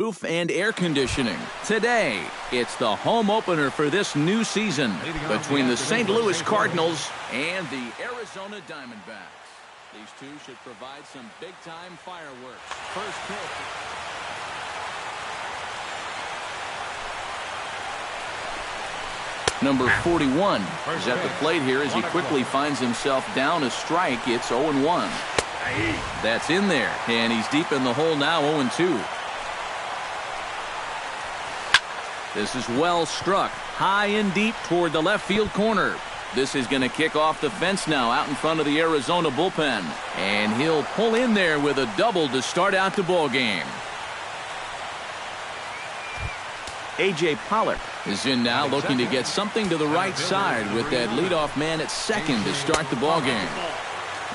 roof and air conditioning. Today, it's the home opener for this new season between the St. Louis Cardinals and the Arizona Diamondbacks. These two should provide some big-time fireworks. First pitch. Number 41 is at the plate here as he quickly finds himself down a strike. It's 0-1. That's in there, and he's deep in the hole now, 0-2. This is well struck, high and deep toward the left field corner. This is going to kick off the fence now out in front of the Arizona bullpen. And he'll pull in there with a double to start out the ball game. A.J. Pollock is in now looking to get something to the right side with that leadoff man at second to start the ball game.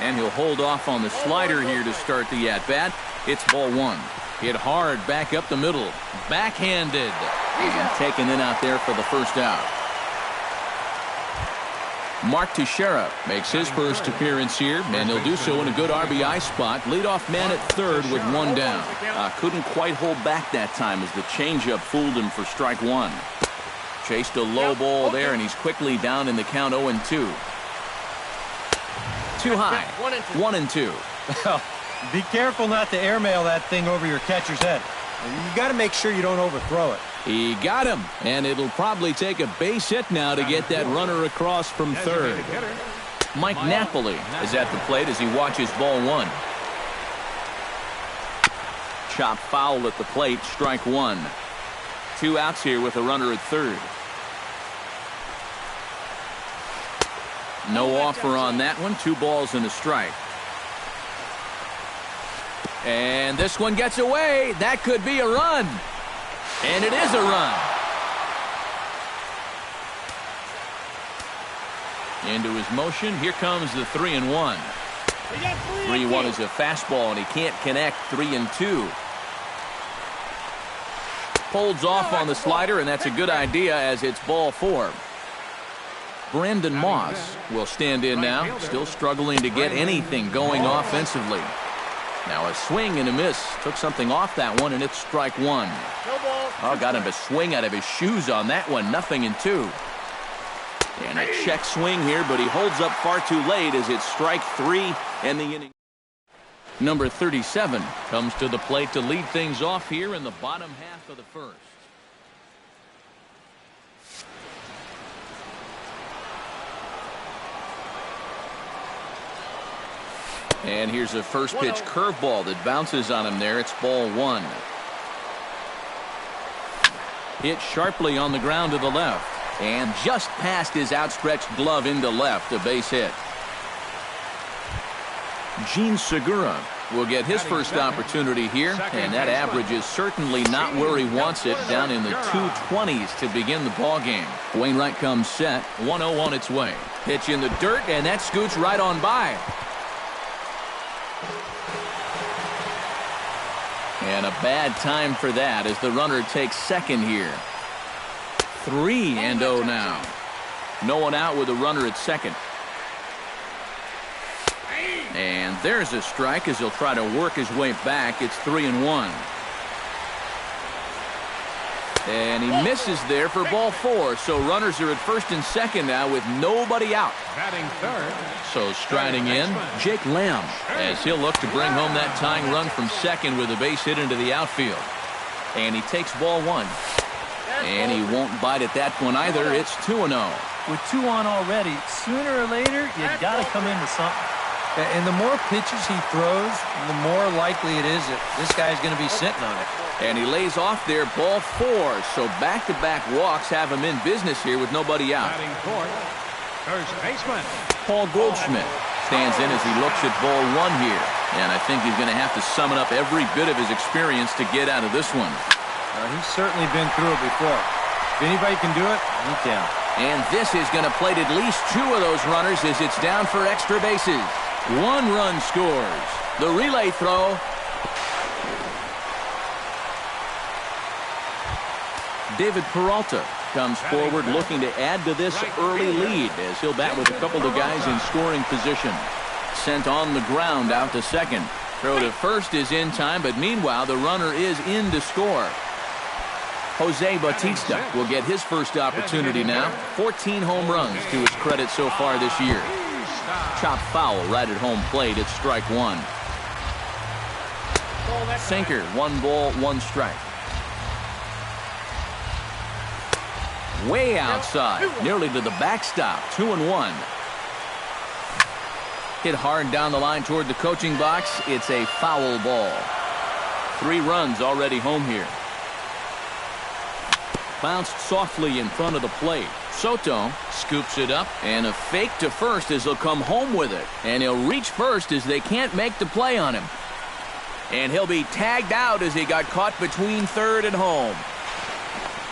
And he'll hold off on the slider here to start the at-bat. It's ball one. Hit hard back up the middle. Backhanded. And taken in out there for the first out. Mark Teixeira makes his first appearance here, and he'll do so in a good RBI spot. Leadoff man at third with one down. Couldn't quite hold back that time as the changeup fooled him for strike one. Chased a low ball there, and he's quickly down in the count 0-2. Too high. 1-2. Well, be careful not to airmail that thing over your catcher's head. You got to make sure you don't overthrow it. He got him, and it'll probably take a base hit now to get that runner across from third. Mike Napoli is at the plate as he watches ball one. Chop foul at the plate, strike one. 2 outs here with a runner at third. No offer on that one. 2 balls and a strike. And this one gets away. That could be a run. And it is a run. Into his motion. Here comes the 3-1. 3-1 is a fastball, and he can't connect. 3-2. Holds off on the slider, and that's a good idea as it's ball 4. Brandon Moss will stand in now, still struggling to get anything going offensively. Now a swing and a miss. Took something off that one, and it's strike one. Oh, got him a swing out of his shoes on that one. 0-2. And a check swing here, but he holds up far too late as it's strike 3 and the inning. Number 37 comes to the plate to lead things off here in the bottom half of the first. And here's a first pitch curveball that bounces on him there. It's ball one. Hit sharply on the ground to the left. And just past his outstretched glove into left, a base hit. Gene Segura will get his first opportunity here. And that average is certainly not where he wants it. Down in the 220s to begin the ball game. Wainwright comes set. 1-0 on its way. Pitch in the dirt, and that scoots right on by. And a bad time for that as the runner takes second here. 3-0 now. No one out with a runner at second. And there's a strike as he'll try to work his way back. It's 3-1. And he misses there for ball 4. So runners are at first and second now with nobody out. Batting third. So striding in, Jake Lamb, as he'll look to bring home that tying run from second with a base hit into the outfield. And he takes ball 1. And he won't bite at that one either. It's 2-0. With 2 on already, sooner or later, you got to come into something. And the more pitches he throws, the more likely it is that this guy's going to be sitting on it. And he lays off there, ball 4. So back-to-back walks have him in business here with nobody out. Batting fourth, first baseman Paul Goldschmidt stands in as he looks at ball 1 here. And I think he's going to have to summon up every bit of his experience to get out of this one. He's certainly been through it before. If anybody can do it, he can. And this is going to plate at least 2 of those runners as it's down for extra bases. 1 run scores. The relay throw. David Peralta comes forward looking to add to this early lead as he'll bat with a couple of guys in scoring position. Sent on the ground out to second. Throw to first is in time, but meanwhile, the runner is in to score. Jose Bautista will get his first opportunity now. 14 home runs to his credit so far this year. Chop foul right at home plate. It's strike one. Sinker, 1 ball, 1 strike. Way outside, nearly to the backstop. 2-1. Hit hard down the line toward the coaching box. It's a foul ball. 3 runs already home here. Bounced softly in front of the plate. Soto scoops it up, and a fake to first as he'll come home with it. And he'll reach first as they can't make the play on him. And he'll be tagged out as he got caught between third and home.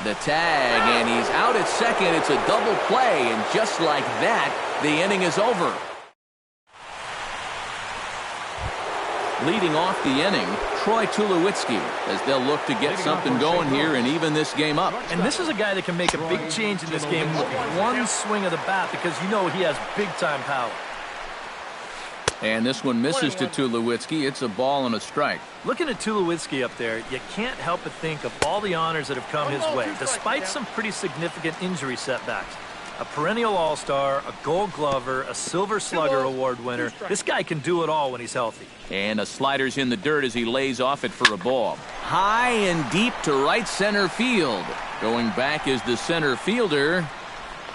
The tag, and he's out at second. It's a double play, and just like that, the inning is over. Leading off the inning, Troy Tulowitzki, as they'll look to get something going here and even this game up. And this is a guy that can make a big change in this game with one swing of the bat, because you know he has big-time power. And this one misses to Tulowitzki. It's a ball and a strike. Looking at Tulowitzki up there, you can't help but think of all the honors that have come his way, despite some pretty significant injury setbacks. A perennial all-star, a gold glover, a silver slugger award winner. This guy can do it all when he's healthy. And a slider's in the dirt as he lays off it for a ball. High and deep to right center field. Going back is the center fielder.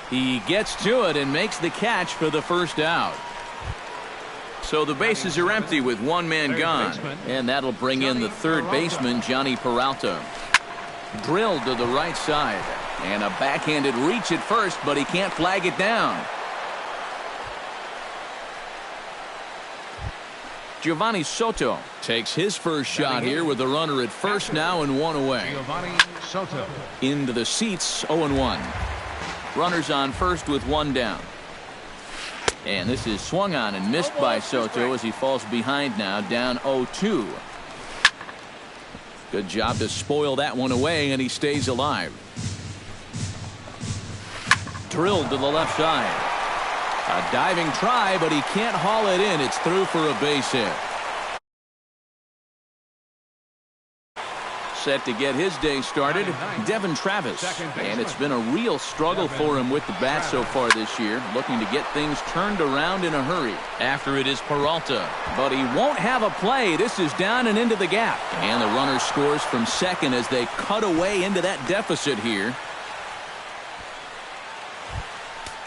He gets to it and makes the catch for the first out. So the bases are empty with 1 man gone. And that'll bring in the third baseman, Johnny Peralta. Drilled to the right side. And a backhanded reach at first, but he can't flag it down. Giovanni Soto takes his first shot here with a runner at first now and 1 away. Giovanni Soto. Into the seats, 0-1. Runners on first with 1 down. And this is swung on and missed by Soto as he falls behind now, down 0-2. Good job to spoil that one away, and he stays alive. Drilled to the left side. A diving try, but he can't haul it in. It's through for a base hit. Set to get his day started, Devin Travis. And it's been a real struggle for him with the bat so far this year, looking to get things turned around in a hurry. After it is Peralta, but he won't have a play. This is down and into the gap. And the runner scores from second as they cut away into that deficit here.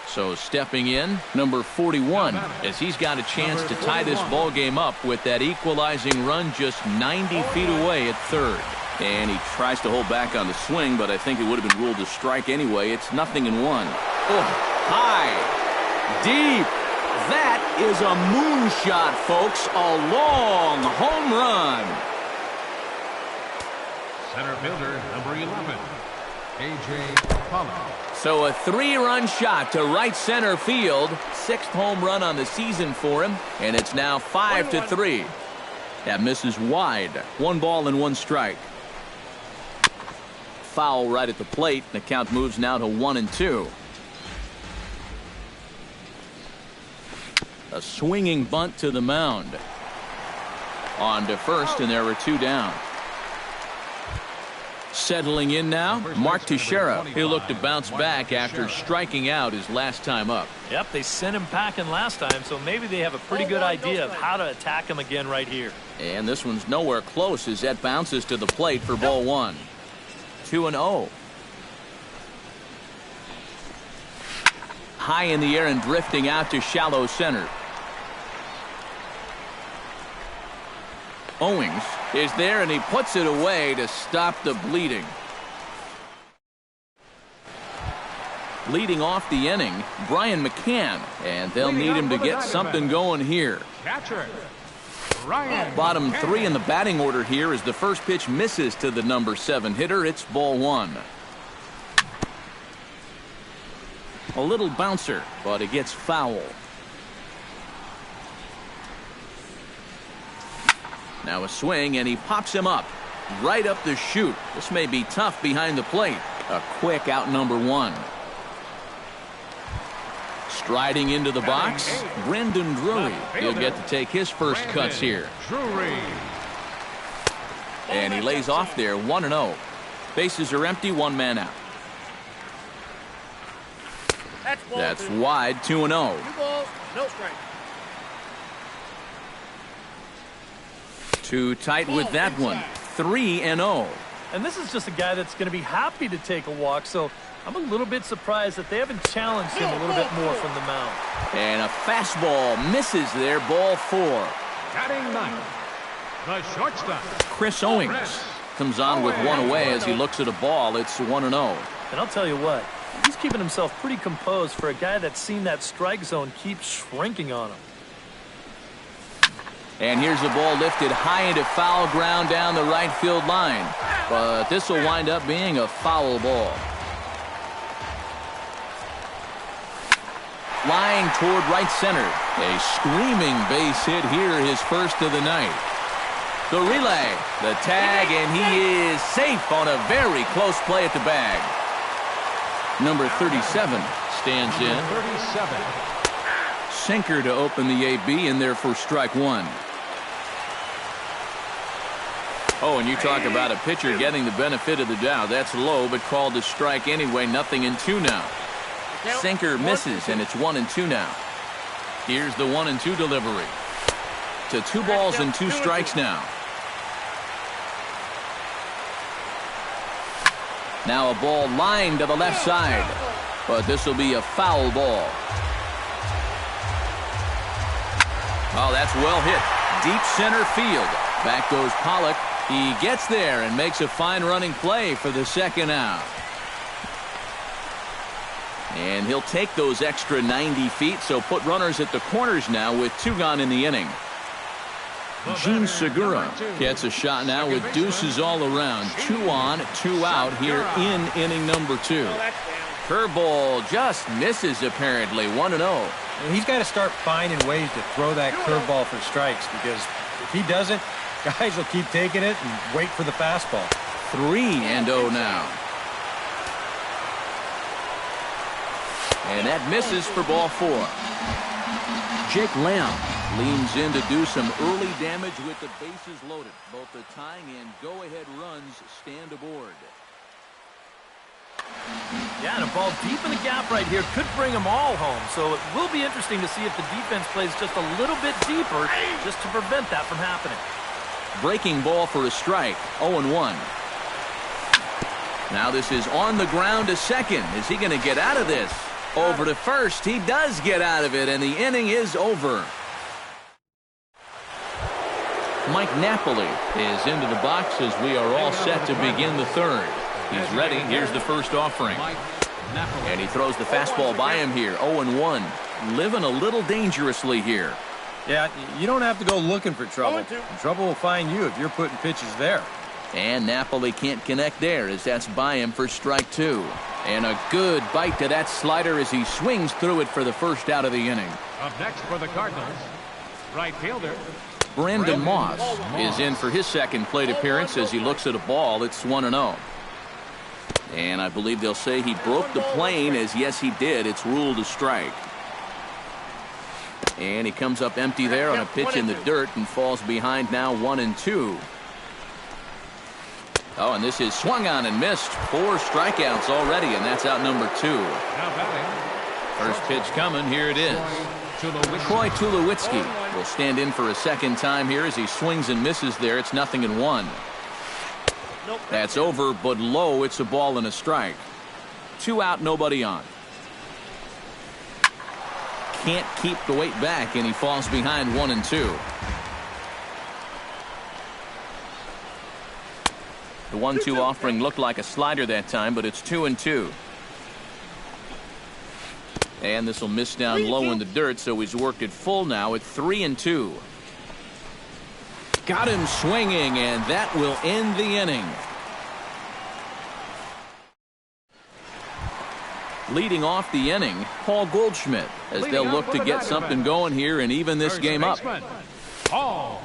So stepping in, number 41, as he's got a chance to tie this ball game up with that equalizing run just 90 feet away at third. And he tries to hold back on the swing, but I think it would have been ruled a strike anyway. It's 0-1. Oh, high, deep. That is a moonshot, folks. A long home run. Center fielder, number 11, A.J. Pollock. So a 3-run shot to right center field. 6th home run on the season for him. And it's now 5-3. That misses wide. 1 ball and 1 strike. Foul right at the plate. The count moves now to 1-2. A swinging bunt to the mound. On to first, and there were 2 down. Settling in now, Mark Teixeira. He'll look to bounce back after striking out his last time up. Yep, they sent him packing last time, so maybe they have a pretty good idea of how to attack him again right here. And this one's nowhere close as that bounces to the plate for ball 1. 2-0. High in the air and drifting out to shallow center. Owings is there, and he puts it away to stop the bleeding. Leading off the inning, Brian McCann, and they'll need him to get something going here. Catcher, Ryan. Bottom 3 in the batting order here as the first pitch misses to the number 7 hitter. It's ball 1. A little bouncer, but it gets foul. Now a swing, and he pops him up. Right up the chute. This may be tough behind the plate. A quick out number 1. Riding into the box, Brendan Drury. He'll get to take his first cuts here. Drury. And he lays off there, 1-0. Bases are empty, one man out. That's wide, 2-0. No strike. Too tight with that one, 3-0. And this is just a guy that's going to be happy to take a walk, so I'm a little bit surprised that they haven't challenged him a little bit more from the mound. And a fastball misses there, ball 4. Batting ninth, the shortstop. Chris Owings comes on with one away as he looks at a ball. It's 1-0. And I'll tell you what, he's keeping himself pretty composed for a guy that's seen that strike zone keep shrinking on him. And here's the ball lifted high into foul ground down the right field line. But this will wind up being a foul ball. Flying toward right center. A screaming base hit here, his first of the night. The relay, the tag, and he is safe on a very close play at the bag. Number 37 stands in. 37. Sinker to open the AB in there for strike 1. Oh, and you talk about a pitcher getting the benefit of the doubt. That's low, but called a strike anyway. 0-2 now. Sinker misses, and it's 1-2 now. Here's the 1-2 delivery. To 2 balls and 2 strikes now. Now a ball lined to the left side, but this will be a foul ball. Oh, that's well hit. Deep center field. Back goes Pollock. He gets there and makes a fine running play for the second out. And he'll take those extra 90 feet, so put runners at the corners now with 2 gone in the inning. Gene Segura gets a shot now with deuces all around. 2 on, 2 out here in inning number 2. Curveball just misses apparently, 1-0. He's got to start finding ways to throw that curveball for strikes, because if he doesn't, guys will keep taking it and wait for the fastball. 3-0 now. And that misses for ball 4. Jake Lamb leans in to do some early damage with the bases loaded. Both the tying and go-ahead runs stand aboard. Yeah, and a ball deep in the gap right here could bring them all home. So it will be interesting to see if the defense plays just a little bit deeper just to prevent that from happening. Breaking ball for a strike, 0-1. Now this is on the ground to second. Is he going to get out of this? Over to first. He does get out of it, and the inning is over. Mike Napoli is into the box as we are all set to begin the third. He's ready. Here's the first offering. And he throws the fastball by him here. 0-1. Living a little dangerously here. Yeah, you don't have to go looking for trouble. Trouble will find you if you're putting pitches there. And Napoli can't connect there as that's by him for strike 2. And a good bite to that slider as he swings through it for the first out of the inning. Up next for the Cardinals, right fielder. Brandon Moss is in for his second plate appearance as he looks at a ball. It's 1-0. And I believe they'll say he broke the plane, as yes he did. It's ruled a strike. And he comes up empty there on a pitch in the dirt and falls behind now 1-2. Oh, and this is swung on and missed. 4 strikeouts already, and that's out number 2. Now batting, First pitch coming. Here it is. Troy Tulowitzki will stand in for a second time here as he swings and misses there. It's 0-1. That's over, but low. It's a ball and a strike. 2 out, nobody on. Can't keep the weight back, and he falls behind 1-2. The 1-2 offering looked like a slider that time, but it's 2-2. And this will miss down low in the dirt, so he's worked it full now at 3-2. Got him swinging, and that will end the inning. Leading off the inning, Paul Goldschmidt, as they'll look to get something going here and even this game up.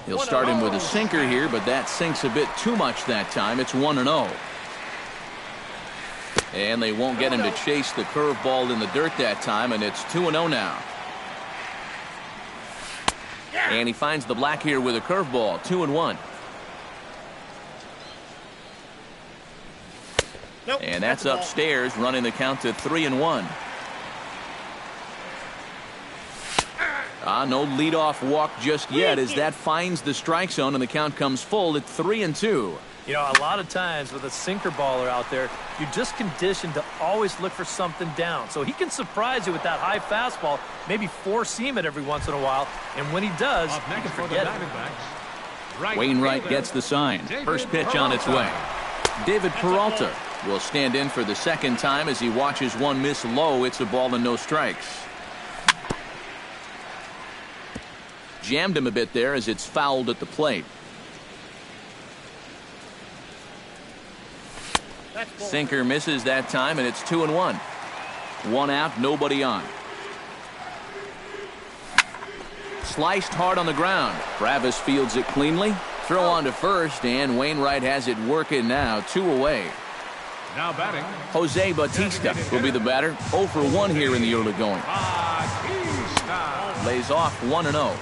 He'll start him with a sinker here, but that sinks a bit too much that time. It's 1-0. And they won't get him to chase the curveball in the dirt that time, and it's 2-0 now. And he finds the black here with a curveball, 2-1. Nope, And that's the ball. upstairs, running the count to 3-1. No leadoff walk just yet as that finds the strike zone, and the count comes full at 3-2. You know, a lot of times with a sinker baller out there, you're just conditioned to always look for something down. So he can surprise you with that high fastball, maybe four-seam it every once in a while, and when he does, Up you next can for the forget it. Diamondbacks. Right Wainwright fielder, gets the sign. David First pitch on its way. David That's a Peralta will stand in for the second time as he watches one miss low. It's a ball and no strikes. Jammed him a bit there as it's fouled at the plate. That's ball. Sinker misses that time, and it's 2-1. One out, nobody on. Sliced hard on the ground. Travis fields it cleanly. Throw on to first, and Wainwright has it working now. 2 away. Now batting. Jose Bautista will be the batter. 0 for 1 here in the early going. Bautista. Lays off 1-0.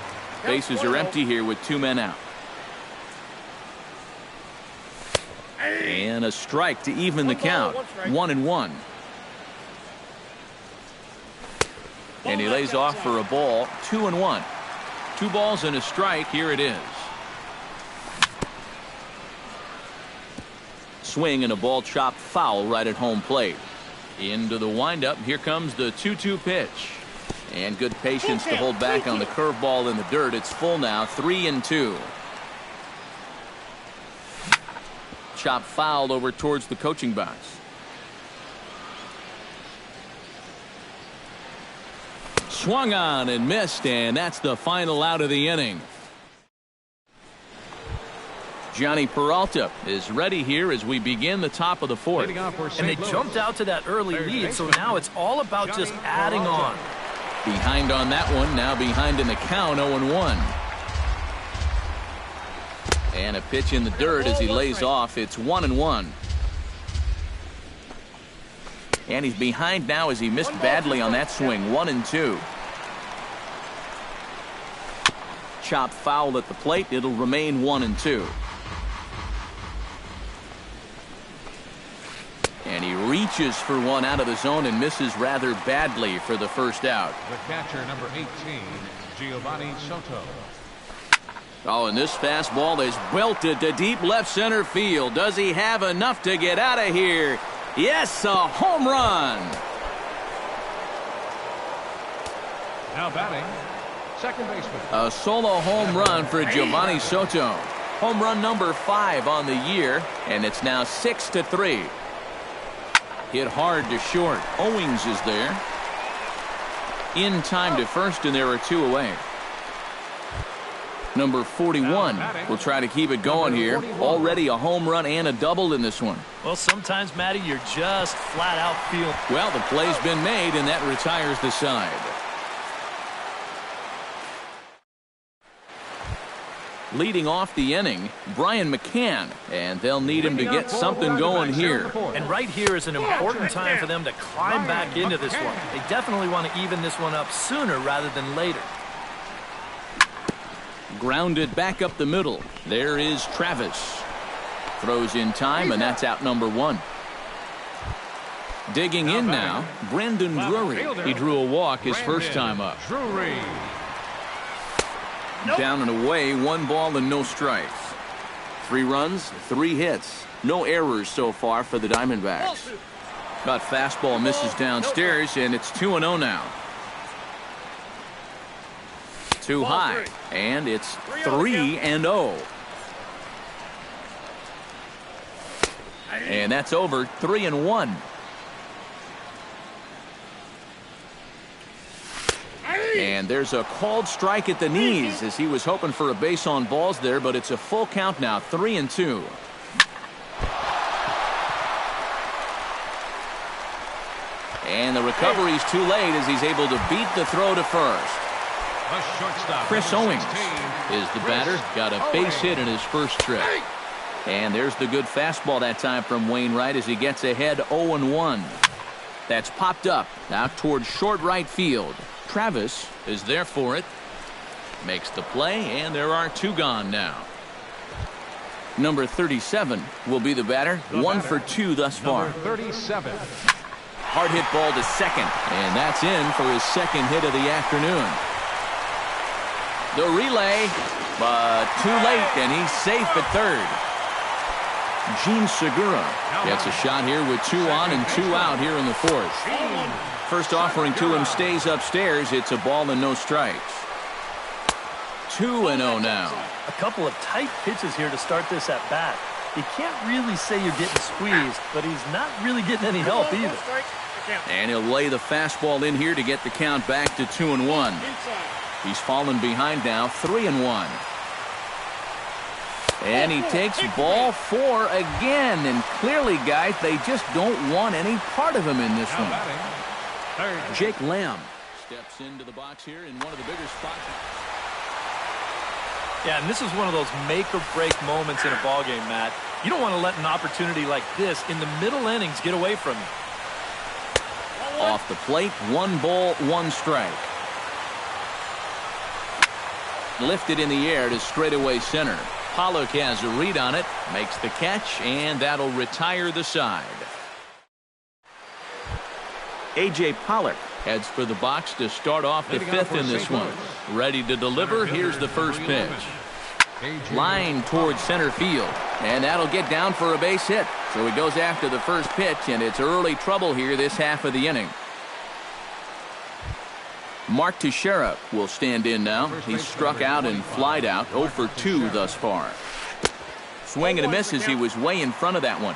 Bases are empty here with 2 men out. And a strike to even the count. 1-1. And he lays off for a ball. 2-1. 2 balls and a strike. Here it is. Swing and a ball chopped foul right at home plate. Into the windup. Here comes the 2-2 pitch. And good patience to hold back on the curveball in the dirt. It's full now. 3-2. Chop fouled over towards the coaching box. Swung on and missed, and that's the final out of the inning. Johnny Peralta is ready here as we begin the top of the fourth. Leading off for And St. they Louis. jumped out to that early Third lead, so baseman, now it's all about just Johnny adding Peralta. on. Behind on that one, now behind in the count, 0-1. And a pitch in the dirt as he lays off. It's 1-1. And he's behind now as he missed badly on that swing. 1-2. Chop foul at the plate. It'll remain 1-2. And he reaches for one out of the zone and misses rather badly for the first out. The catcher, number 18, Giovanni Soto. Oh, and this fastball is belted to deep left center field. Does he have enough to get out of here? Yes, a home run. Now batting, second baseman. A solo home run for Giovanni Soto. Home run number 5 on the year, and it's now 6-3. Hit hard to short. Owings is there. In time to first, and there are 2 away. Number 41 will try to keep it going here. Already a home run and a double in this one. Well, sometimes, Matty, you're just flat out feeling. Well, the play's been made, and that retires the side. Leading off the inning, Brian McCann, and they'll need him to get something going here. And right here is an important time for them to climb back into this one. They definitely want to even this one up sooner rather than later. Grounded back up the middle. There is Travis. Throws in time, and that's out number 1. Digging in now, Brendan Drury. He drew a walk his first time up. Drury. Down and away, 1 ball and no strikes. 3 runs, 3 hits. No errors so far for the Diamondbacks. But fastball misses downstairs, and it's 2-0 now. Too high, and it's 3-0. And that's over. 3-1. And there's a called strike at the knees as he was hoping for a base on balls there, but it's a full count now. 3-2. And the recovery's too late as he's able to beat the throw to first. The shortstop, Chris number Owings 16, is the Chris batter. Got a base Owings. hit in his first trip. And there's the good fastball that time from Wainwright as he gets ahead 0-1. That's popped up out towards short right field. Travis is there for it. Makes the play, and there are 2 gone now. Number 37 will be the batter. 1 for 2 thus far. 37. Hard hit ball to second, and that's in for his second hit of the afternoon. The relay, but too late, and he's safe at third. Gene Segura gets a shot here with 2 on and 2 out here in the 4th. First offering to him stays upstairs. It's a ball and no strikes. 2-0 now. A couple of tight pitches here to start this at bat. You can't really say you're getting squeezed, but he's not really getting any help either. And he'll lay the fastball in here to get the count back to 2-1. He's fallen behind now, 3-1. And he takes ball 4 again. And clearly, guys, they just don't want any part of him in this one. Jake Lamb steps into the box here in one of the bigger spots. Yeah, and this is one of those make-or-break moments in a ballgame, Matt. You don't want to let an opportunity like this in the middle innings get away from you. Off the plate, 1 ball, 1 strike. Lifted in the air to straightaway center. Pollock has a read on it, makes the catch, and that'll retire the side. A.J. Pollock heads for the box to start off the 5th in this one. Ready to deliver. Here's the first pitch. Line towards center field, and that'll get down for a base hit. So he goes after the first pitch, and it's early trouble here this half of the inning. Mark Teixeira will stand in now. He's struck out and flied out, 0 for 2 thus far. Swing and a miss as he was way in front of that one.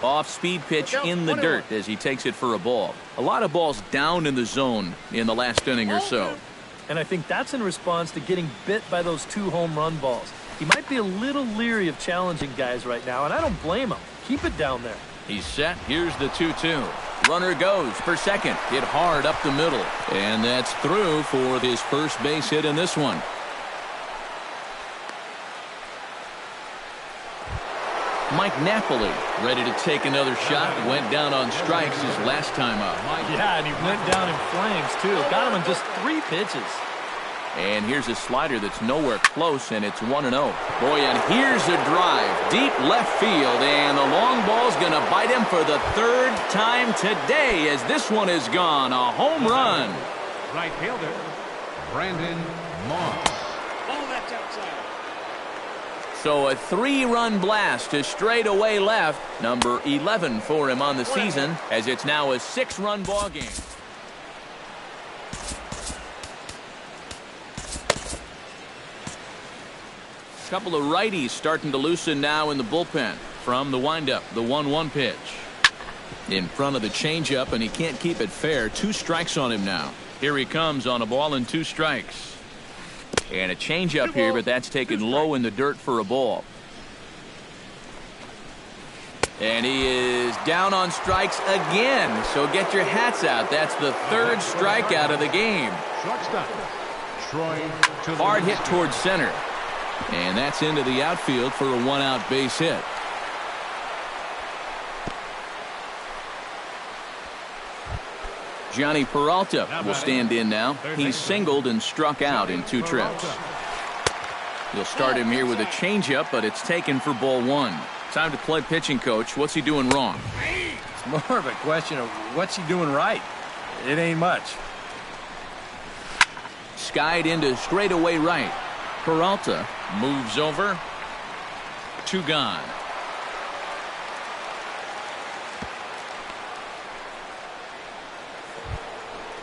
Off-speed pitch in the dirt as he takes it for a ball. A lot of balls down in the zone in the last inning or so. And I think that's in response to getting bit by those 2 home run balls. He might be a little leery of challenging guys right now, and I don't blame him. Keep it down there. He's set. Here's the 2-2. Runner goes for second. Hit hard up the middle. And that's through for his first base hit in this one. Mike Napoli ready to take another shot. Went down on strikes his last time up. Yeah, and he went down in flames, too. Got him in just 3 pitches. And here's a slider that's nowhere close, and it's 1-0. Boy, and here's a drive. Deep left field, and the long ball's going to bite him for the 3rd time today as this one is gone. A home run. Right fielder, Brandon Moss. So a 3-run blast to straightaway left. Number 11 for him on the season, as it's now a 6-run ball game. Couple of righties starting to loosen now in the bullpen from the windup. The 1-1 pitch in front of the changeup, and he can't keep it fair. 2 strikes on him now. Here he comes on a ball and 2 strikes. And a changeup here, but that's taken low in the dirt for a ball. And he is down on strikes again. So get your hats out. That's the 3rd strikeout of the game. Shortstop, Troy. Hard hit towards center. And that's into the outfield for a 1-out base hit. Johnny Peralta will stand in now. He's singled and struck out in 2 trips. You'll start him here with a changeup, but it's taken for ball 1. Time to play pitching coach. What's he doing wrong? It's more of a question of what's he doing right. It ain't much. Skied into straightaway right. Peralta moves over. 2 gone.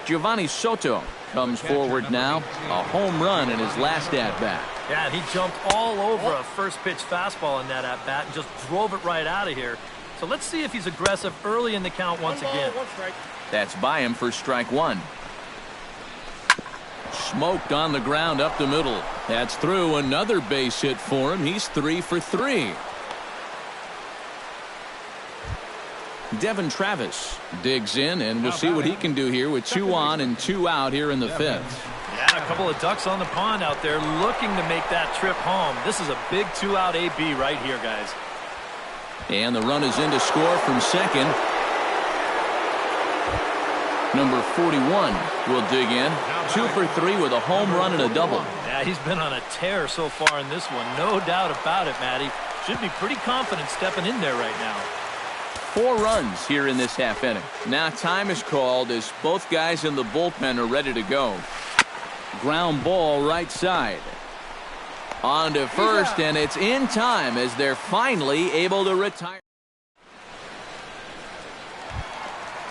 Giovanni Soto comes forward now. A home run in his last at-bat. Yeah, and he jumped all over a first pitch fastball in that at-bat and just drove it right out of here. So let's see if he's aggressive early in the count once again. That's by him for strike 1. Smoked on the ground up the middle. That's through. Another base hit for him. He's 3 for 3. Devin Travis digs in, and we'll see what he can do here with 2 on and 2 out here in the 5th. Yeah, a couple of ducks on the pond out there looking to make that trip home. This is a big 2-out AB right here, guys. And the run is in to score from second. Number 41 will dig in. 2 for 3 with a home run and a double. Yeah, he's been on a tear so far in this one. No doubt about it, Matty. Should be pretty confident stepping in there right now. 4 runs here in this half inning. Now time is called as both guys in the bullpen are ready to go. Ground ball right side. On to first, and it's in time as they're finally able to retire.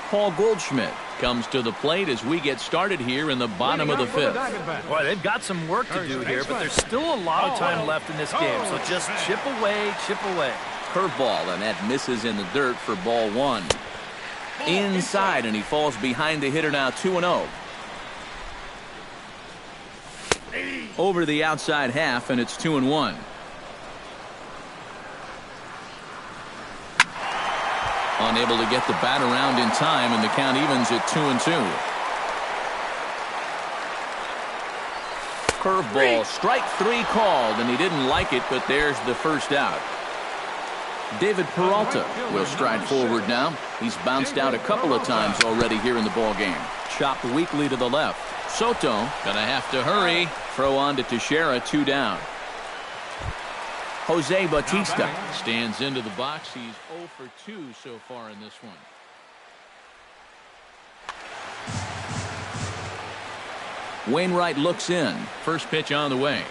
Paul Goldschmidt comes to the plate as we get started here in the bottom of the 5th. Boy, they've got some work to do here, but there's still a lot of time left in this game, so just chip away, chip away. Curveball, and that misses in the dirt for ball 1. Inside, and he falls behind the hitter now 2-0. Over the outside half, and it's 2-1. Unable to get the bat around in time, and the count evens at 2-2. Curveball, strike 3 called, and he didn't like it, but there's the first out. David Peralta will stride forward now. He's bounced out a couple of times already here in the ball game. Chopped weakly to the left. Soto gonna have to hurry. Throw on to Teixeira, 2 down. Jose Bautista stands into the box. He's 0 for 2 so far in this one. Wainwright looks in. First pitch on the way.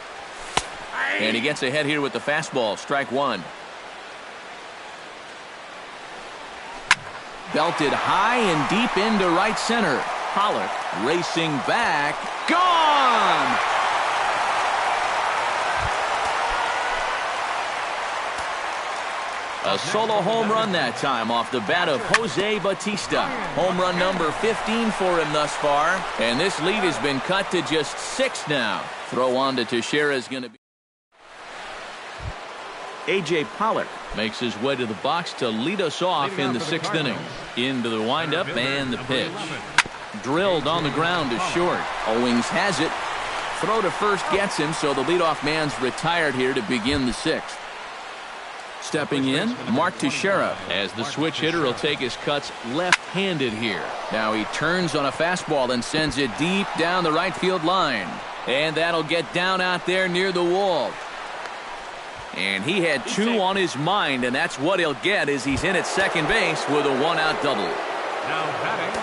And he gets ahead here with the fastball. Strike 1. Belted high and deep into right center. Pollock racing back. Gone! A solo home run that time off the bat of Jose Bautista. Home run number 15 for him thus far. And this lead has been cut to just 6 now. Throw on to Teixeira is going to be. A.J. Pollock makes his way to the box to lead us off in the 6th inning. Into the windup and the pitch. Drilled on the ground to short. Owings has it. Throw to first gets him, so the leadoff man's retired here to begin the 6th. Stepping in, Mark Teixeira, as the switch hitter will take his cuts left-handed here. Now he turns on a fastball and sends it deep down the right field line. And that'll get down out there near the wall. And he had 2 on his mind, and that's what he'll get as he's in at second base with a 1-out double.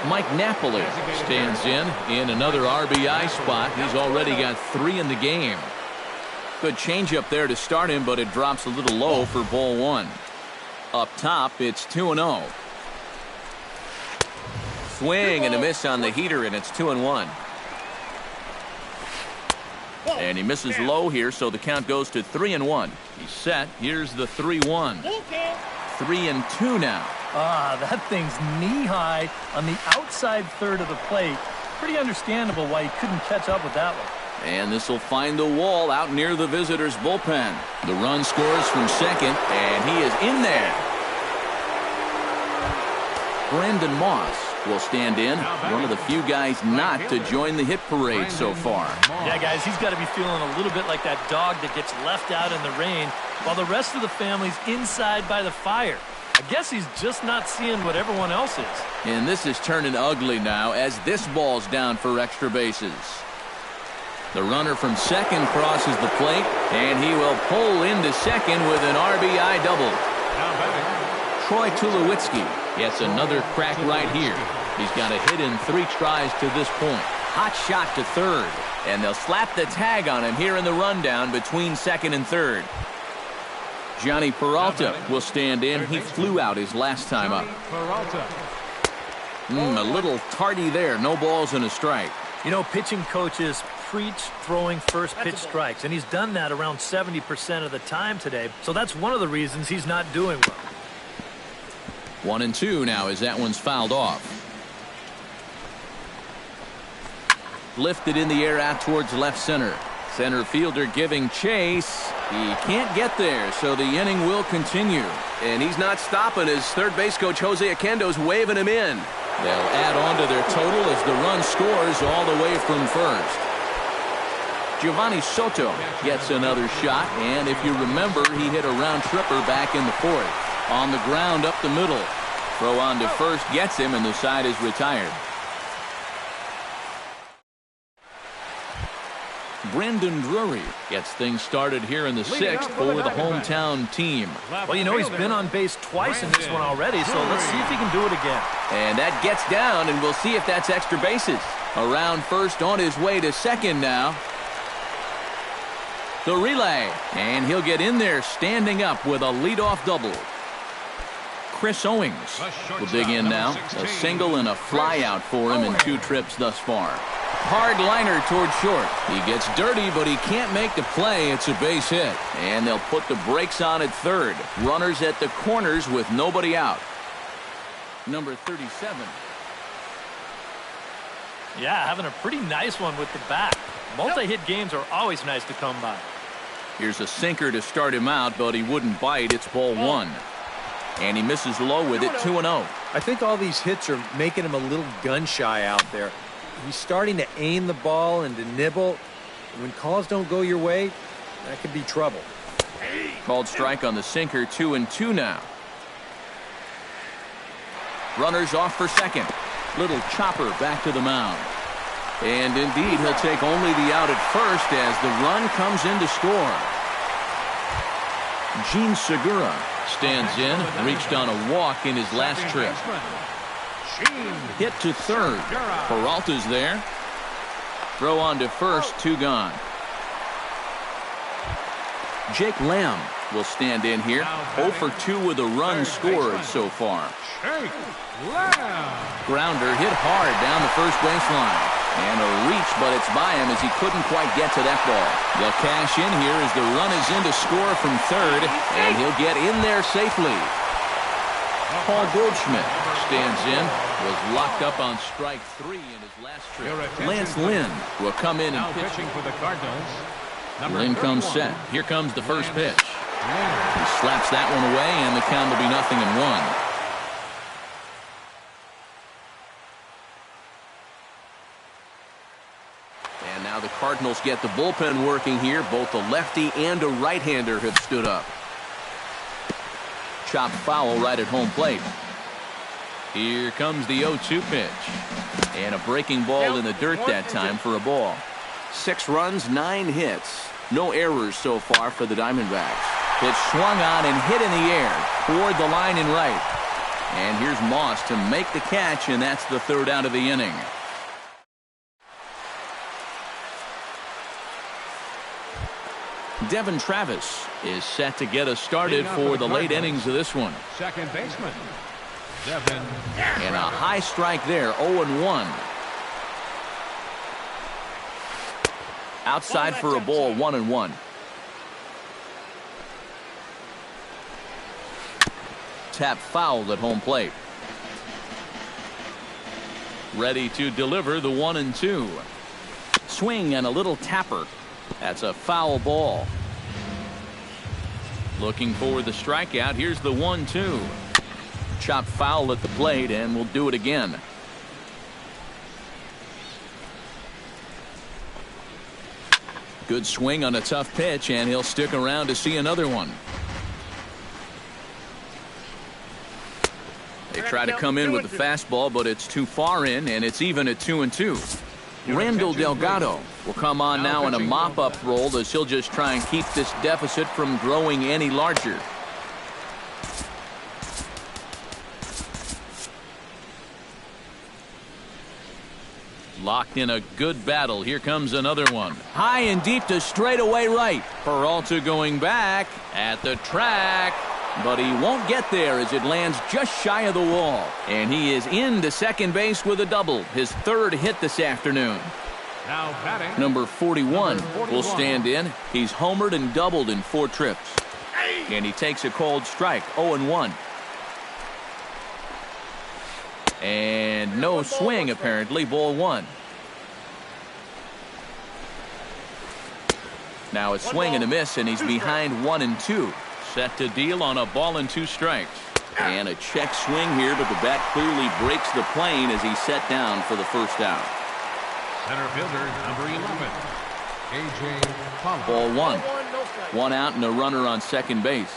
Mike Napoli stands in another RBI spot. He's already got 3 in the game. Good changeup there to start him, but it drops a little low for ball 1. Up top, it's 2-0. Swing and a miss on the heater, and it's 2-1. And he misses low here, so the count goes to 3-1. He's set. Here's the 3-1. 3-2 now. That thing's knee-high on the outside third of the plate. Pretty understandable why he couldn't catch up with that one. And this will find the wall out near the visitors' bullpen. The run scores from second, and he is in there. Brandon Moss will stand in. One of the few guys not to join the hit parade so far. Yeah, guys, he's got to be feeling a little bit like that dog that gets left out in the rain while the rest of the family's inside by the fire. I guess he's just not seeing what everyone else is. And this is turning ugly now as this ball's down for extra bases. The runner from second crosses the plate, and he will pull into second with an RBI double. Troy Tulowitzki gets another crack right here. He's got a hit in 3 tries to this point. Hot shot to third, and they'll slap the tag on him here in the rundown between second and third. Johnny Peralta will stand in. He flew out his last time up. A little tardy there. No balls and a strike. You know, pitching coaches preach throwing first pitch strikes, and he's done that around 70% of the time today. So that's one of the reasons he's not doing well. 1-2 now as that one's fouled off. Lifted in the air out towards left center. Center fielder giving chase. He can't get there, so the inning will continue. And he's not stopping as third base coach Jose Oquendo's waving him in. They'll add on to their total as the run scores all the way from first. Giovanni Soto gets another shot, and if you remember, he hit a round tripper back in the fourth. On the ground up the middle. Throw on to first gets him, and the side is retired. Brandon Drury gets things started here in the sixth for the hometown team. Well, you know, he's been on base twice in this one already, so let's see if he can do it again. And that gets down, and we'll see if that's extra bases. Around first, on his way to second now. The relay, and he'll get in there standing up with a leadoff double. Chris Owings will dig in now. A single and a fly out for him in 2 trips thus far. Hard liner toward short. He gets dirty, but he can't make the play. It's a base hit. And they'll put the brakes on at third. Runners at the corners with nobody out. Number 37. Yeah, having a pretty nice one with the bat. Multi-hit games are always nice to come by. Here's a sinker to start him out, but he wouldn't bite. It's ball 1. And he misses low with it, 2-0. I think all these hits are making him a little gun-shy out there. He's starting to aim the ball and to nibble. When calls don't go your way, that could be trouble. Called strike on the sinker, 2-2 now. Runners off for second. Little chopper back to the mound. And indeed, he'll take only the out at first as the run comes in to score. Gene Segura stands in, reached on a walk in his last trip. Hit to third. Peralta's there. Throw on to first, 2 gone. Jake Lamb will stand in here. 0 for 2 with a run scored so far. Grounder hit hard down the first baseline. And a reach, but it's by him as he couldn't quite get to that ball. They'll cash in here as the run is in to score from third, and he'll get in there safely. Paul Goldschmidt stands in, was locked up on strike 3 in his last trip. Lance Lynn will come in and pitch. For the Cardinals. Lynn comes set. Here comes the first pitch. He slaps that one away, and the count will be 0-1. And now the Cardinals get the bullpen working here. Both a lefty and a right-hander have stood up. Chopped foul right at home plate. Here comes the 0-2 pitch. And a breaking ball in the dirt that time for a ball. 6 runs, 9 hits. No errors so far for the Diamondbacks. Pitch swung on and hit in the air toward the line and right. And here's Moss to make the catch, and that's the 3rd out of the inning. Devin Travis is set to get us started for the late innings of this one. Second baseman, Devin. And a high strike there, 0-1. Outside for a ball, 1-1. Tap fouled at home plate. Ready to deliver the 1-2. Swing and a little tapper. That's a foul ball. Looking for the strikeout. Here's the 1-2. Chopped foul at the plate, and we'll do it again. Good swing on a tough pitch, and he'll stick around to see another one. They try to come in with the fastball, but it's too far in, and it's even at 2-2. Randall Delgado will come on now in a mop-up role as he'll just try and keep this deficit from growing any larger. Locked in a good battle. Here comes another one. High and deep to straightaway right. Peralta going back at the track. But he won't get there as it lands just shy of the wall. And he is into second base with a double. His 3rd hit this afternoon. Now batting. Number 41 will stand in. He's homered and doubled in 4 trips. And he takes a called strike, 0-1. And no swing apparently, ball 1. Now a swing and a miss, and he's behind 1-2. Set to deal on a ball and 2 strikes. And a check swing here, but the bat clearly breaks the plane as he's set down for the 1st out. Center fielder, number 11. A.J. Pollock. Ball one. No strike. One out and a runner on second base.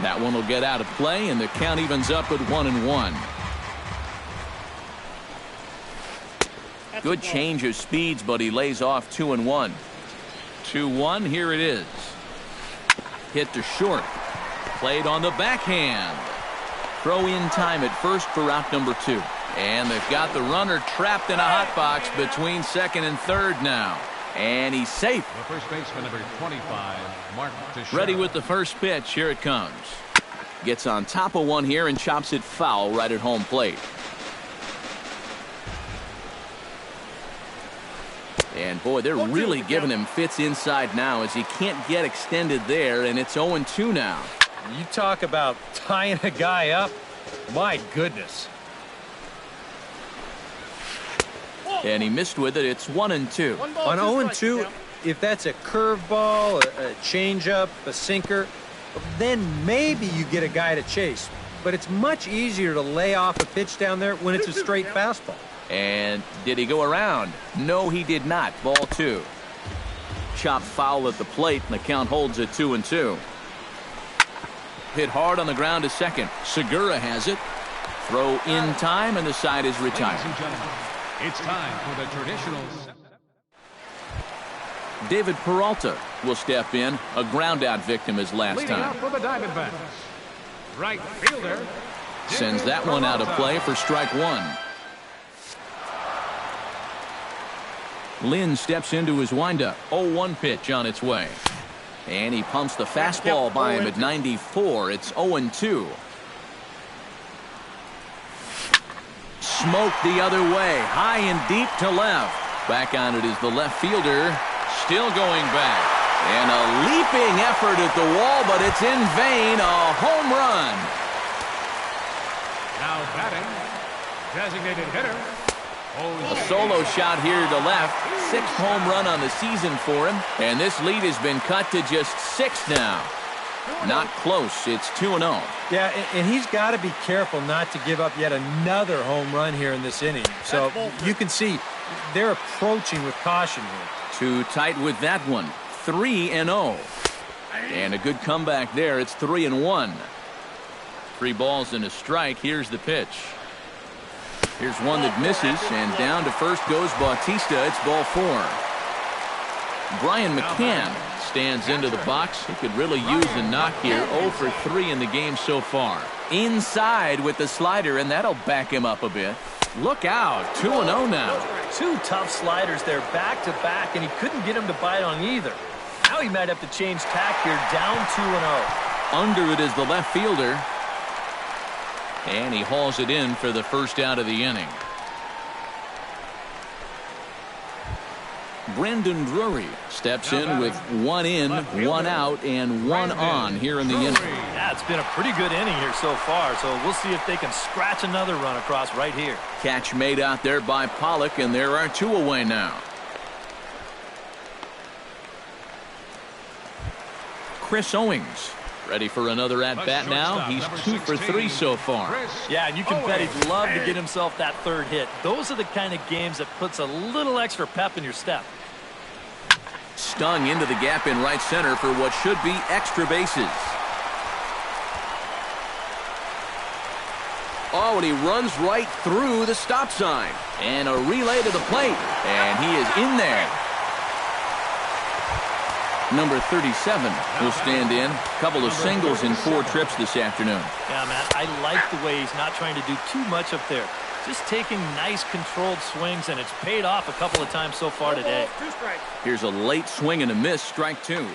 That one will get out of play, and the count evens up at 1-1. Good change of speeds, but he lays off 2-1. 2-1, here it is. Hit to short. Played on the backhand. Throw in time at first for out number 2. And they've got the runner trapped in a hot box between second and third now. And he's safe. The first baseman, number 25, Mark Teixeira. Ready with the first pitch. Here it comes. Gets on top of one here and chops it foul right at home plate. And boy, they're really giving him fits inside now as he can't get extended there, and it's 0-2 now. You talk about tying a guy up. My goodness. And he missed with it. It's 1-2. On 0-2, if that's a curveball, a changeup, a sinker, then maybe you get a guy to chase. But it's much easier to lay off a pitch down there when it's a straight fastball. And did he go around? No, he did not. Ball 2. Chopped foul at the plate, and the count holds at 2-2. Hit hard on the ground to second. Segura has it. Throw in time, and the side is Ladies retired. and gentlemen, it's time for the traditional. David Peralta will step in. A ground-out victim his last Leading time. out for the Diamondbacks, right fielder. Sends that one out of play for strike one. Lynn steps into his windup. 0-1 pitch on its way. And he pumps the fastball by him at 94. It's 0-2. Smoke the other way. High and deep to left. Back on it is the left fielder. Still going back. And a leaping effort at the wall, but it's in vain. A home run. Now batting, designated hitter. A solo shot here to left. 6th home run on the season for him. And this lead has been cut to just 6 now. Not close. It's 2-0. Yeah, and he's got to be careful not to give up yet another home run here in this inning. So you can see they're approaching with caution here. Too tight with that one. 3-0. And a good comeback there. It's 3-1. 3 balls and a strike. Here's the pitch. Here's one that misses, and down to first goes Bautista. It's ball 4. Brian McCann stands into the box. He could really use a knock here. 0 for 3 in the game so far. Inside with the slider, and that'll back him up a bit. Look out. 2-0 now. 2 tough sliders there back to back, and he couldn't get him to bite on either. Now he might have to change tack here, down 2-0. Under it is the left fielder. And he hauls it in for the first out of the inning. Brandon Drury steps in with 1 in, 1 out, and 1 on here in the inning. Yeah, it's been a pretty good inning here so far, so we'll see if they can scratch another run across right here. Catch made out there by Pollock, and there are 2 away now. Chris Owings ready for another at-bat now. He's 2 for 3 so far. Yeah, and you can bet he'd love to get himself that 3rd hit. Those are the kind of games that puts a little extra pep in your step. Stung into the gap in right center for what should be extra bases. Oh, and he runs right through the stop sign. And a relay to the plate. And he is in there. Number 37 will stand in. Couple of singles in 4 trips this afternoon. Yeah, man, I like the way he's not trying to do too much up there. Just taking nice controlled swings, and it's paid off a couple of times so far today. Here's a late swing and a miss, strike 2. And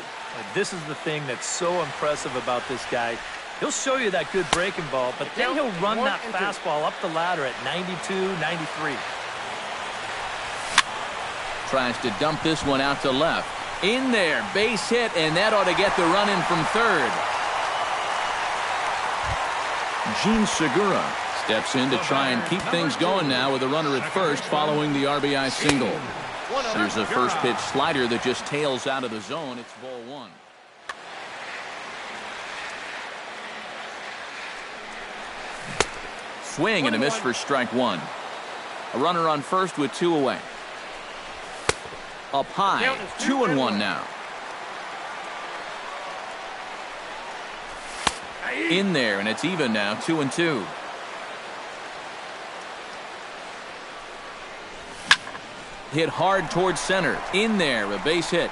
this is the thing that's so impressive about this guy. He'll show you that good breaking ball, but then he'll run that fastball up the ladder at 92, 93. Tries to dump this one out to left. In there, base hit, and that ought to get the run in from third. Gene Segura steps in to try and keep things going now with a runner at first following the RBI single. There's a first pitch slider that just tails out of the zone. It's ball 1. Swing and a miss for strike 1. A runner on first with 2 away. Up high, 2-1 now. In there, and it's even now, 2-2. Hit hard towards center. In there, a base hit.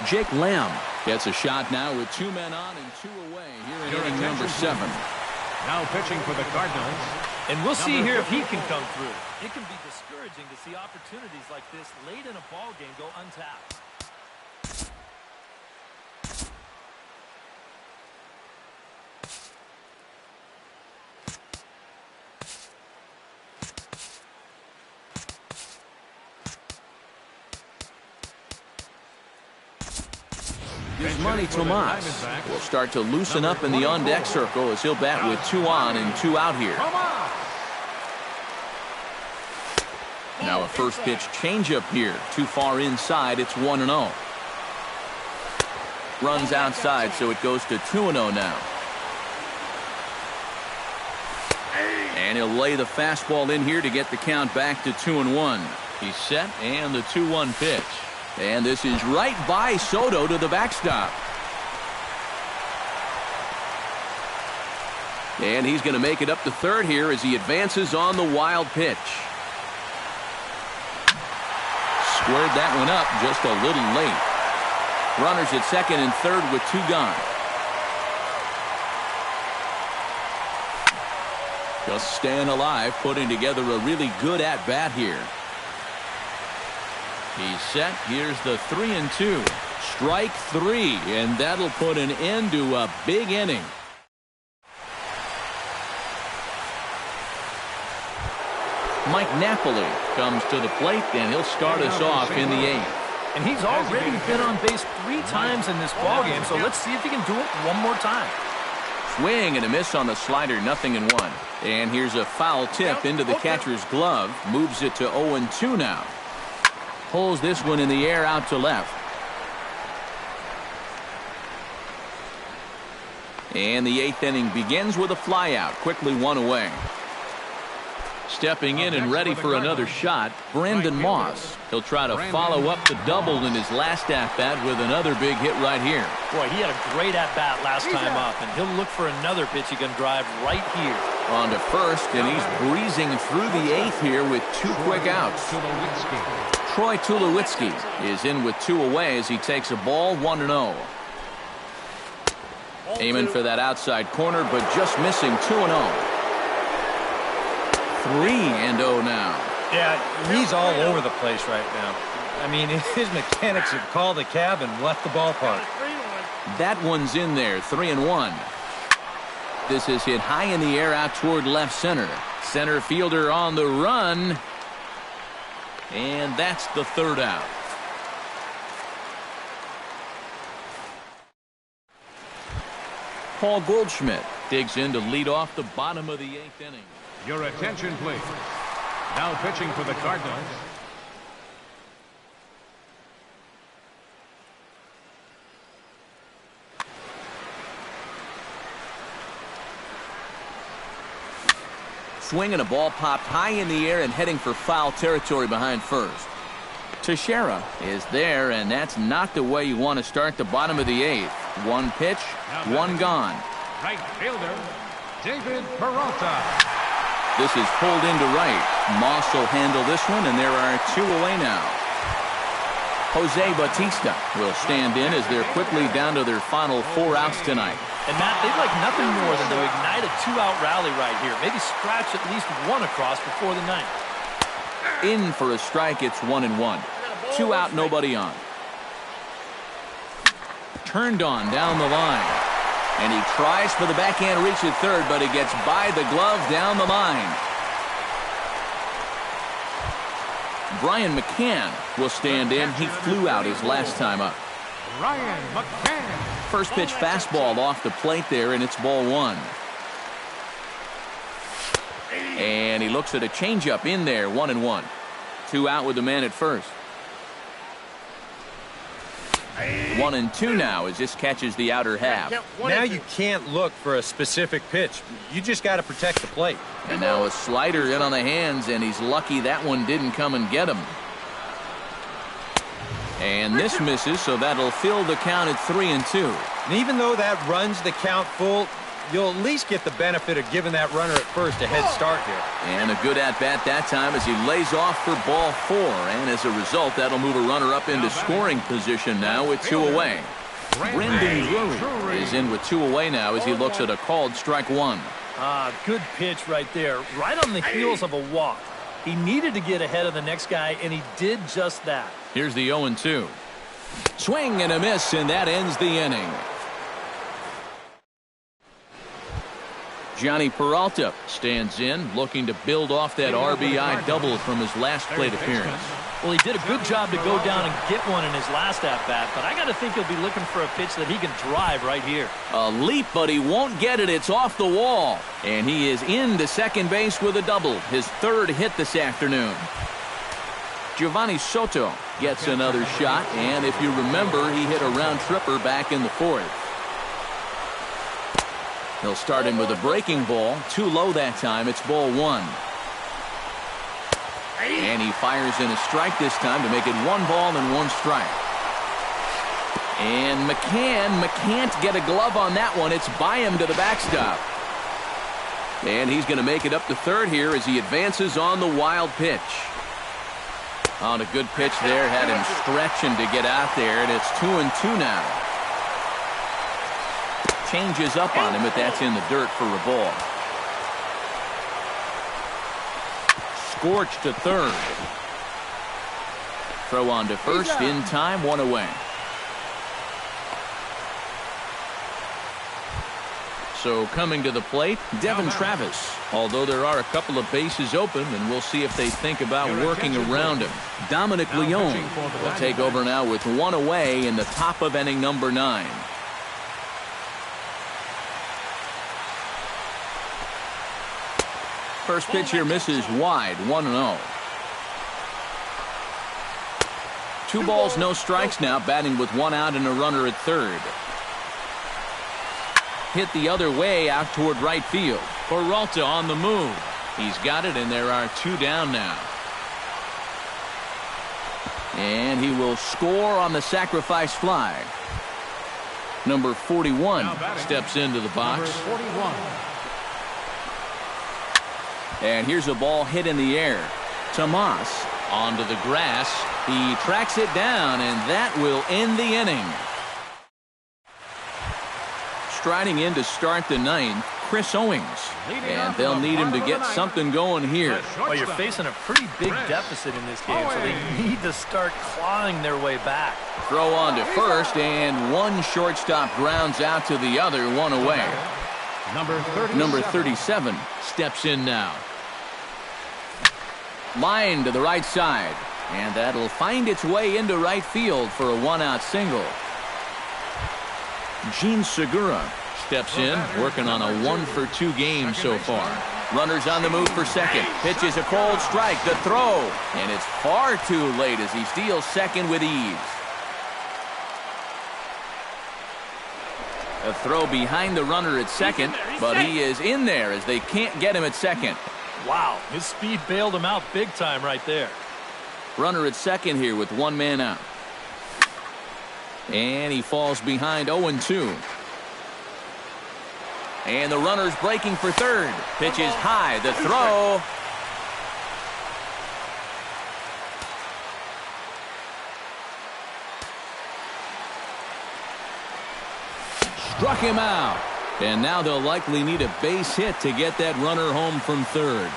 Jake Lamb gets a shot now with 2 men on and 2 away here in inning number 7. Now pitching for the Cardinals. And we'll see here if he can come through. It can be discouraging to see opportunities like this late in a ball game go untapped. Here's Manny Tomas. Will start to loosen up in the on-deck circle as he'll bat with 2 on and 2 out here. Now a first pitch changeup here. Too far inside. It's 1-0. Runs outside, so it goes to 2-0 now. And he'll lay the fastball in here to get the count back to 2-1. He's set, and the 2-1 pitch. And this is right by Soto to the backstop. And he's going to make it up to third here as he advances on the wild pitch. Squared that one up just a little late. Runners at second and third with 2 gone. Just staying alive, putting together a really good at-bat here. He's set. Here's the 3-2. Strike 3, and that'll put an end to a big inning. Mike Napoli comes to the plate, and he'll start us off in the 8th. And he's already been on base 3 times in this ballgame, so let's see if he can do it one more time. Swing and a miss on the slider, 0-1. And here's a foul tip into the catcher's glove. Moves it to 0-2 now. Pulls this one in the air out to left. And the 8th inning begins with a flyout. Quickly 1 away. Stepping in and ready for another shot, Brandon Moss. He'll try to follow up the double in his last at-bat with another big hit right here. Boy, he had a great at-bat last time up, and he'll look for another pitch he can drive right here. On to first, and he's breezing through the 8th here with 2 quick outs. Troy Tulowitzki is in with 2 away as he takes a ball, 1-0. Aiming for that outside corner, but just missing, 2-0. 3-0 now. Yeah, he's all over the place right now. I mean, his mechanics have called the cab and left the ballpark. That one's in there, 3-1. This is hit high in the air out toward left center. Center fielder on the run. And that's the 3rd out. Paul Goldschmidt digs in to lead off the bottom of the 8th inning. Your attention, please. Now pitching for the Cardinals. Swing and a ball popped high in the air and heading for foul territory behind first. Teixeira is there, and that's not the way you want to start the bottom of the 8th. 1 pitch, 1 gone. Right fielder, David Peralta. This is pulled into right. Moss will handle this one, and there are 2 away now. Jose Bautista will stand in as they're quickly down to their final 4 outs tonight. And Matt, they'd like nothing more than to ignite a 2-out rally right here. Maybe scratch at least 1 across before the 9th. In for a strike, it's 1-1. 2 out, nobody on. Turned on down the line. And he tries for the backhand reach at third, but he gets by the glove down the line. Brian McCann will stand in. He flew out his last time up. Ryan McCann. First pitch fastball off the plate there, and it's ball 1. And he looks at a changeup in there, 1-1. 2 out with the man at first. 1-2 now as this catches the outer half. Now you can't look for a specific pitch. You just got to protect the plate. And now a slider in on the hands, and he's lucky that one didn't come and get him. And this misses, so that'll fill the count at 3-2. And even though that runs the count full, you'll at least get the benefit of giving that runner at first a head start here. And a good at-bat that time as he lays off for ball 4. And as a result, that'll move a runner up into scoring position now with 2 away. Brendan Drury is in with 2 away now as he looks at a called strike 1. Good pitch right there, right on the heels of a walk. He needed to get ahead of the next guy, and he did just that. Here's the 0-2. Swing and a miss, and that ends the inning. Johnny Peralta stands in, looking to build off that RBI double from his last plate appearance. Well, he did a good job to go down and get one in his last at-bat, but I got to think he'll be looking for a pitch that he can drive right here. A leap, but he won't get it. It's off the wall. And he is into second base with a double, his 3rd hit this afternoon. Giovanni Soto gets another shot, and if you remember, he hit a round tripper back in the 4th. He'll start him with a breaking ball. Too low that time. It's ball 1. And he fires in a strike this time to make it 1 ball and 1 strike. And McCann can't get a glove on that one. It's by him to the backstop. And he's going to make it up to 3rd here as he advances on the wild pitch. On a good pitch there. Had him stretching to get out there. And it's 2-2 now. Changes up on him, but that's in the dirt for a ball. Scorched to 3rd. Throw on to 1st in time, 1 away. So coming to the plate, Devin Travis. Although there are a couple of bases open, and we'll see if they think about working around him. Dominic Leone will take over now with 1 away in the top of inning number 9. First pitch here misses wide, 1-0. 2 balls, no strikes now, batting with 1 out and a runner at 3rd. Hit the other way out toward right field. Peralta on the move. He's got it, and there are 2 down now. And he will score on the sacrifice fly. Number 41 steps into the box. And here's a ball hit in the air. Tomas onto the grass. He tracks it down, and that will end the inning. Striding in to start the 9th, Chris Owings. And they'll need him to get something going here. Well, you're facing a pretty big deficit in this game, so they need to start clawing their way back. Throw on to 1st, and 1 shortstop grounds out to the other, 1 away. Number 37 steps in now. Line to the right side. And that'll find its way into right field for a 1-out single. Gene Segura steps in, working on a 1-for-2 game so far. Runners on the move for 2nd. Pitches a cold strike. The throw. And it's far too late as he steals 2nd with ease. A throw behind the runner at 2nd, but he is in there as they can't get him at 2nd. Wow, his speed bailed him out big time right there. Runner at 2nd here with 1 man out. And he falls behind 0-2. And the runner's breaking for 3rd. Pitch is high. The throw. Struck him out. And now they'll likely need a base hit to get that runner home from 3rd.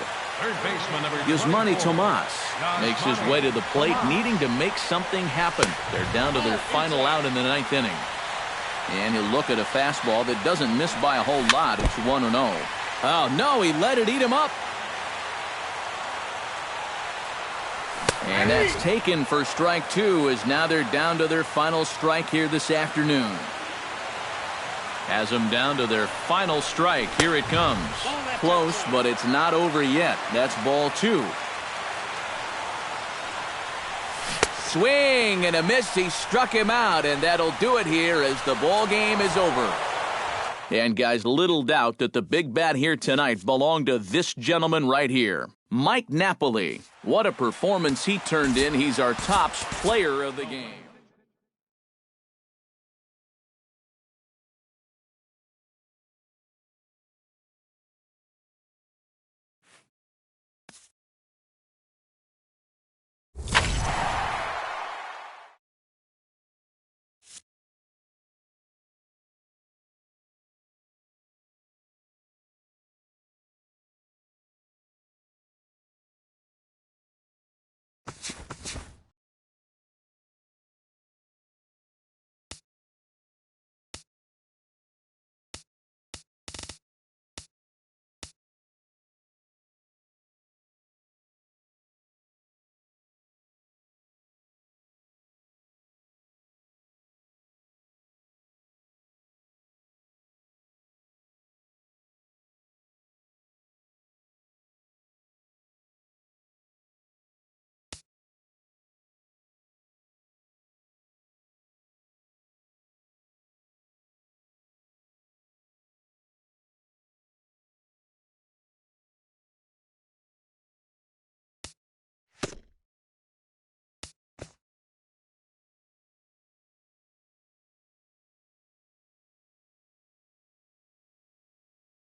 Yasmani Tomas makes his way to the plate, needing to make something happen. They're down to their final out in the 9th inning. And he'll look at a fastball that doesn't miss by a whole lot. It's 1-0. Oh, no, he let it eat him up. And that's taken for strike 2, as now they're down to their final strike here this afternoon. Has them down to their final strike. Here it comes. Close, but it's not over yet. That's ball 2. Swing and a miss. He struck him out, and that'll do it here as the ball game is over. And guys, little doubt that the big bat here tonight belonged to this gentleman right here, Mike Napoli. What a performance he turned in. He's our top player of the game.